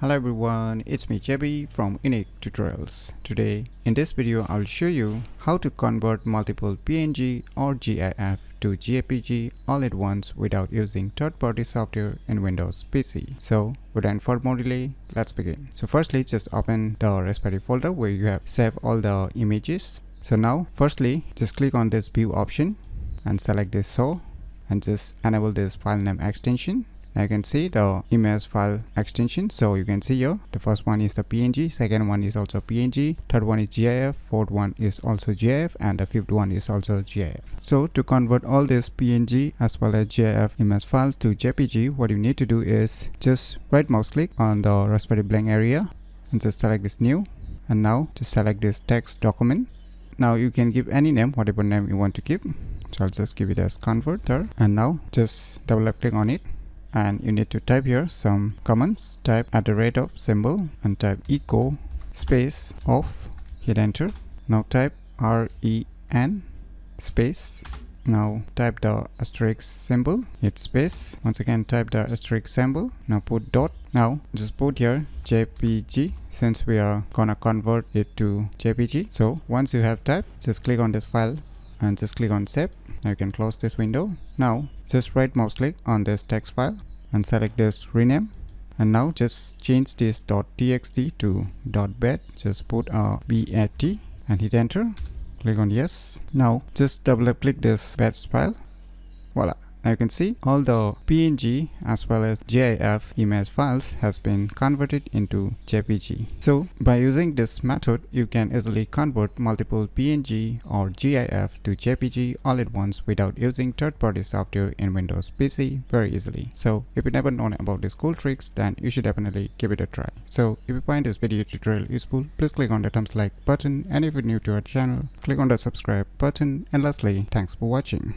Hello everyone, it's me JB from UniqueTutorials. Today in this video I'll show you how to convert multiple PNG or GIF to JPG all at once without using third-party software in Windows PC. So without further delay, let's begin. So firstly, just open the respective folder where you have saved all the images. So now firstly, just click on this view option and select this show and just enable this file name extension. Now you can see the image file extension. So you can see here the first one is the PNG, second one is also PNG, third one is GIF, fourth one is also GIF, and the fifth one is also GIF. So to convert all this PNG as well as GIF image file to JPG, what you need to do is just right mouse click on the respective blank area and just select this new, and now just select this text document. Now you can give any name, whatever name you want to give. So I'll just give it as converter, and now just double click on it. And you need to type here some commands. Type @ symbol and type echo space off, hit enter. Now type REN space. Now type the asterisk symbol, hit space. Once again type the asterisk symbol. Now put dot. Now just put here JPG, since we are gonna convert it to JPG. So once you have typed, just click on this file and just click on save. Now you can close this window. Now just right mouse click on this text file and select this rename, and now just change this .txt to .bat. Just put a BAT and hit enter. Click on yes. Now just double click this batch file. Voila. Now you can see all the PNG as well as GIF image files has been converted into JPG. So by using this method, you can easily convert multiple PNG or GIF to JPG all at once without using third-party software in Windows PC very easily. So if you never known about these cool tricks, then you should definitely give it a try. So if you find this video tutorial useful, please click on the thumbs like button, and if you're new to our channel, click on the subscribe button, and lastly, thanks for watching.